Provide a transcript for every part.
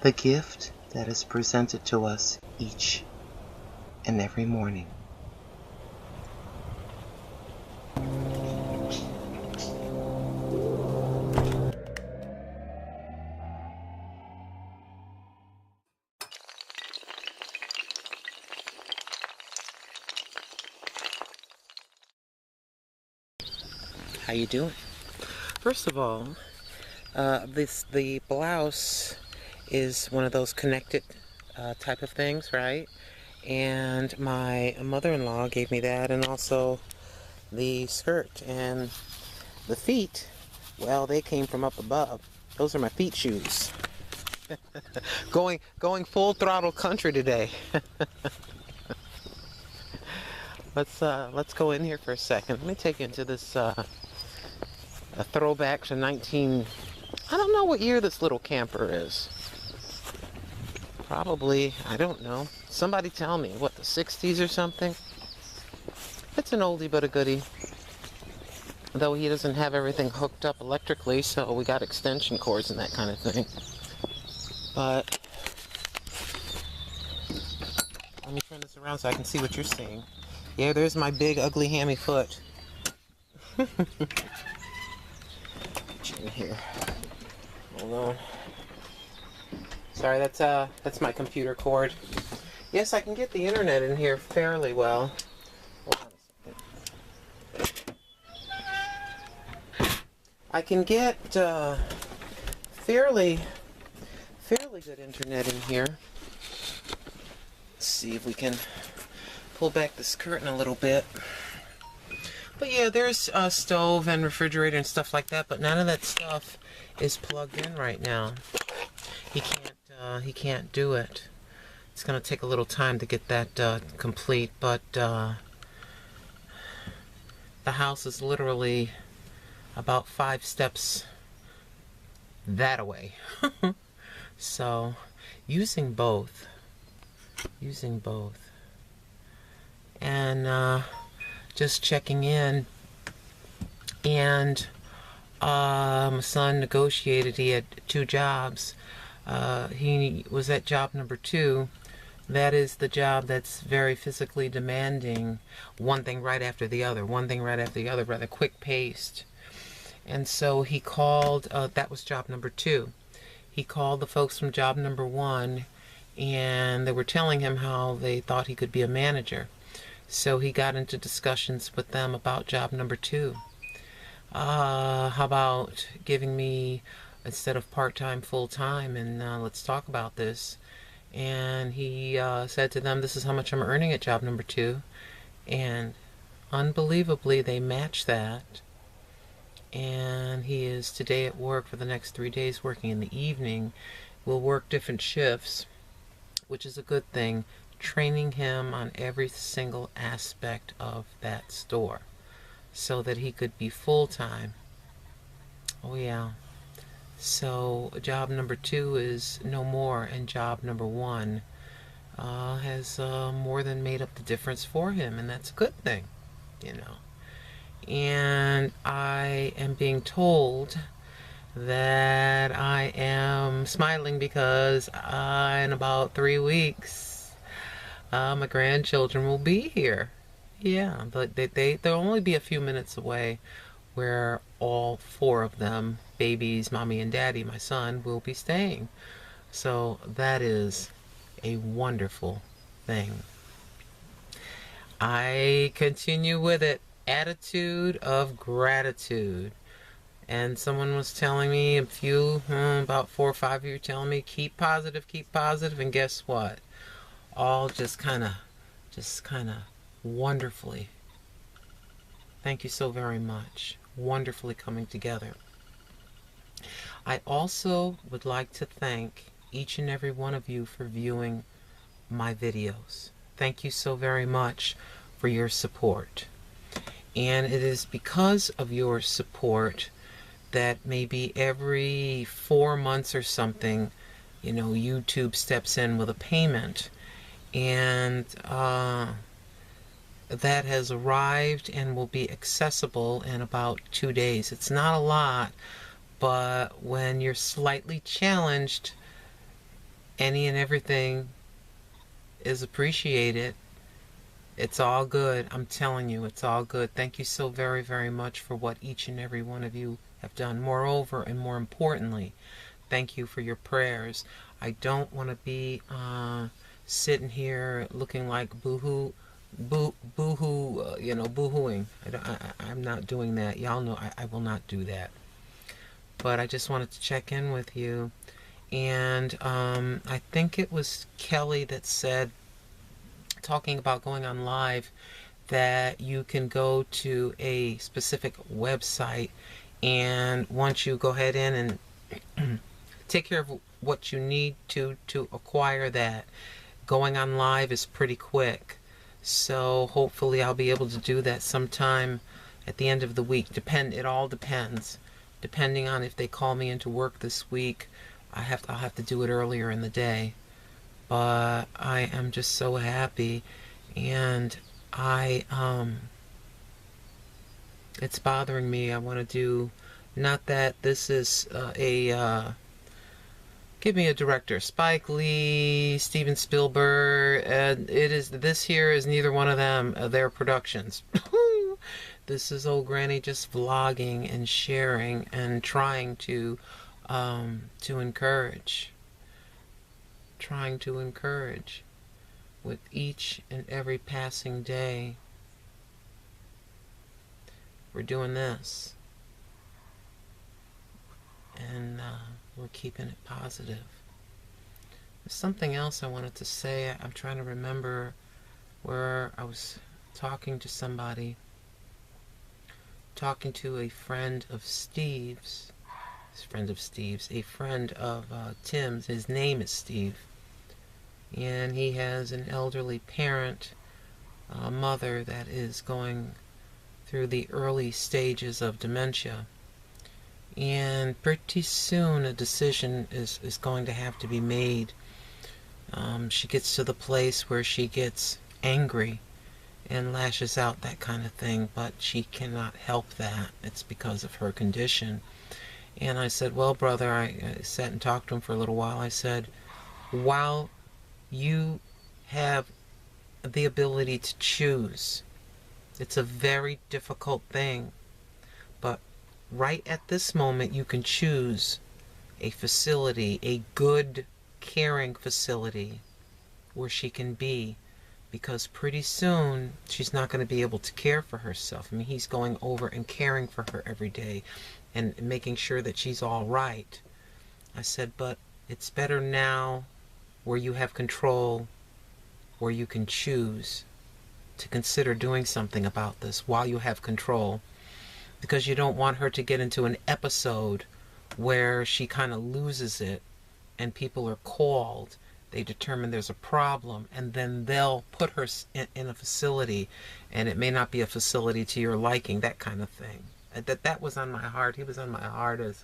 the gift that is presented to us each and every morning. How you doing? First of all, the blouse is one of those connected type of things, right? And my mother-in-law gave me that, and also the skirt. And the feet, well, they came from up above. Those are my feet shoes. going full throttle country today. Let's go in here for a second. Let me take you into this a throwback to 19. I don't know what year this little camper is. Probably, I don't know. Somebody tell me, what, the 60s or something? It's an oldie but a goodie. Though he doesn't have everything hooked up electrically, so we got extension cords and that kind of thing. But let me turn this around so I can see what you're seeing. Yeah, there's my big, ugly, hammy foot. Get you in here. Hold on. Sorry, that's my computer cord. Yes, I can get the internet in here fairly well. Hold on a second. I can get fairly good internet in here. Let's see if we can pull back this curtain a little bit. But yeah, there's a stove and refrigerator and stuff like that, but none of that stuff is plugged in right now. He can't do it. It's going to take a little time to get that complete, but the house is literally about 5 steps that away. So using both, and just checking in. And my son negotiated. He had 2 jobs. He was at job number 2. That is the job that's very physically demanding, one thing right after the other, rather quick paced. And so he called, that was job number 2. He called the folks from job number 1, and they were telling him how they thought he could be a manager. So he got into discussions with them about job number 2. How about giving me, instead of part-time, full-time, and let's talk about this. And he said to them, this is how much I'm earning at job number 2. And unbelievably, they matched that. And he is today at work for the next 3 days, working in the evening. We'll work different shifts, which is a good thing, training him on every single aspect of that store so that he could be full-time. Oh yeah. So job number 2 is no more, and job number 1 has more than made up the difference for him, and that's a good thing, you know. And I am being told that I am smiling because in about 3 weeks my grandchildren will be here. Yeah, but they'll only be a few minutes away, where all 4 of them, babies, mommy and daddy, my son, will be staying. So that is a wonderful thing. I continue with it. Attitude of gratitude. And someone was telling me, about 4 or 5 of you telling me, keep positive, and guess what? All just kind of wonderfully. Thank you so very much. Wonderfully coming together. I also would like to thank each and every one of you for viewing my videos. Thank you so very much for your support. And it is because of your support that maybe every 4 months or something, you know, YouTube steps in with a payment. And that has arrived and will be accessible in about 2 days. It's not a lot, but when you're slightly challenged, Any and everything is appreciated. It's all good. I'm telling you, it's all good. Thank you so very, very much for what each and every one of you have done. Moreover, and more importantly, thank you for your prayers. I don't want to be sitting here looking like boohoo, boohooing. I'm not doing that. Y'all know I will not do that. But I just wanted to check in with you. And I think it was Kelly that said, talking about going on live, that you can go to a specific website, and once you go ahead in and take care of what you need to acquire that, going on live is pretty quick. So hopefully I'll be able to do that sometime at the end of the week. It all depends. Depending on if they call me into work this week, I'll have to do it earlier in the day. But I am just so happy, and it's bothering me. I want to do, not that this is give me a director, Spike Lee, Steven Spielberg, and this here is neither one of them, their productions. This is old granny just vlogging and sharing and trying to encourage. Trying to encourage with each and every passing day. We're doing this, and we're keeping it positive. There's something else I wanted to say. I'm trying to remember where I was talking to somebody, talking to a friend of Steve's, a friend of Tim's. His name is Steve, and he has an elderly parent, a mother that is going through the early stages of dementia, and pretty soon a decision is going to have to be made. She gets to the place where she gets angry and lashes out, that kind of thing, but she cannot help that. It's because of her condition. And I said, well, brother, I sat and talked to him for a little while. I said, while you have the ability to choose, it's a very difficult thing, but right at this moment you can choose a facility, a good, caring facility where she can be, because pretty soon she's not going to be able to care for herself. I mean, he's going over and caring for her every day and making sure that she's all right. I said, but it's better now where you have control, where you can choose to consider doing something about this while you have control, because you don't want her to get into an episode where she kind of loses it and people are called, they determine there's a problem, and then they'll put her in a facility, and it may not be a facility to your liking, that kind of thing. That was on my heart. He was on my heart as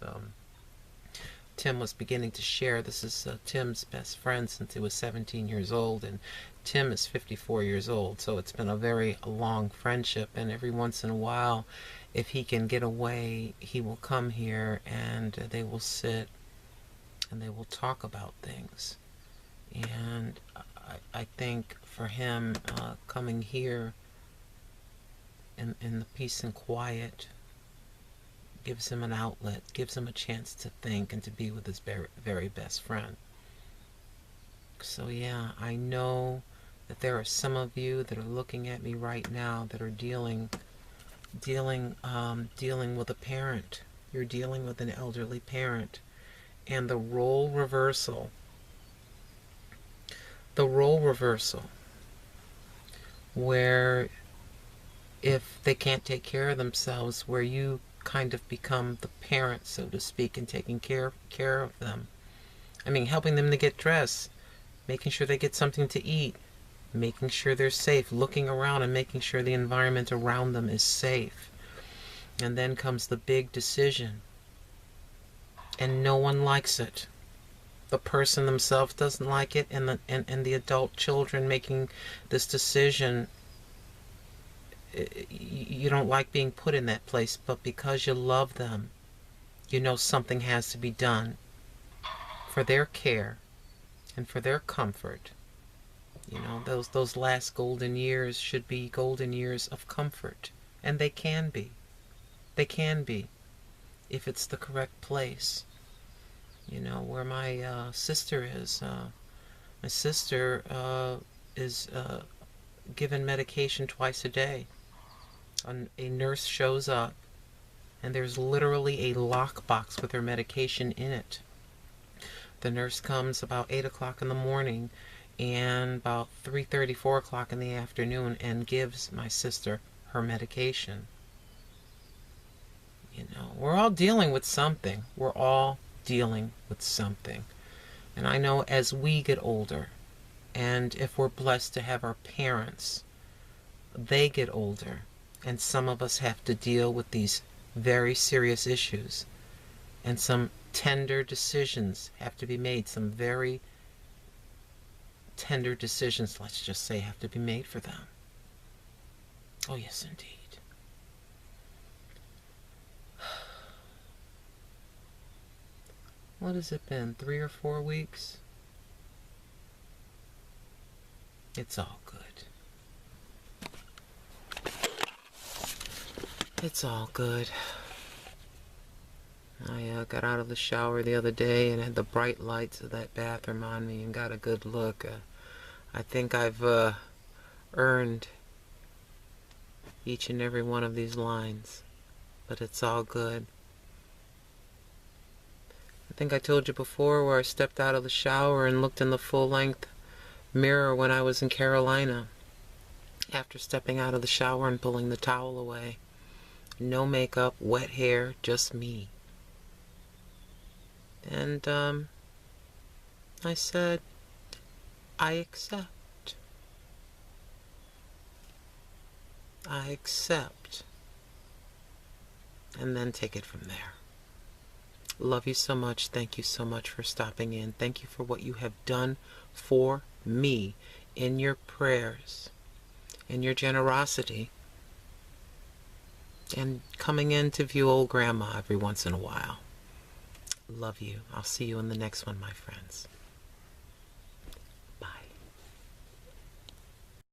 Tim was beginning to share. This is Tim's best friend since he was 17 years old, and Tim is 54 years old, so it's been a very long friendship, and every once in a while, if he can get away, he will come here, and they will sit, and they will talk about things. And I think for him, coming here in the peace and quiet gives him an outlet, gives him a chance to think and to be with his very, very best friend. So yeah, I know that there are some of you that are looking at me right now that are dealing with a parent. You're dealing with an elderly parent, and the role reversal, where if they can't take care of themselves, where you kind of become the parent, so to speak, and taking care of them. I mean, helping them to get dressed, making sure they get something to eat, making sure they're safe, looking around and making sure the environment around them is safe. And then comes the big decision, and no one likes it. The person themselves doesn't like it, and the adult children making this decision, you don't like being put in that place, but because you love them, you know something has to be done for their care and for their comfort. You know, those last golden years should be golden years of comfort. And they can be. They can be, if it's the correct place. You know, where my sister is. My sister is given medication twice a day. A nurse shows up, and there's literally a lockbox with her medication in it. The nurse comes about 8 o'clock in the morning and about 3:30, 4 o'clock in the afternoon and gives my sister her medication. You know, we're all dealing with something. We're all dealing with something. And I know as we get older, and if we're blessed to have our parents, they get older, and some of us have to deal with these very serious issues, and some tender decisions have to be made. Some very tender decisions, let's just say, have to be made for them. Oh yes, indeed. What has it been, 3 or 4 weeks? It's all good. It's all good. I got out of the shower the other day and had the bright lights of that bathroom on me and got a good look. I think I've earned each and every one of these lines, but it's all good. I think I told you before where I stepped out of the shower and looked in the full-length mirror when I was in Carolina after stepping out of the shower and pulling the towel away. No makeup, wet hair, just me. And I said, I accept. I accept. And then take it from there. Love you so much. Thank you so much for stopping in. Thank you for what you have done for me in your prayers, in your generosity, and coming in to view old grandma every once in a while. Love you. I'll see you in the next one, my friends.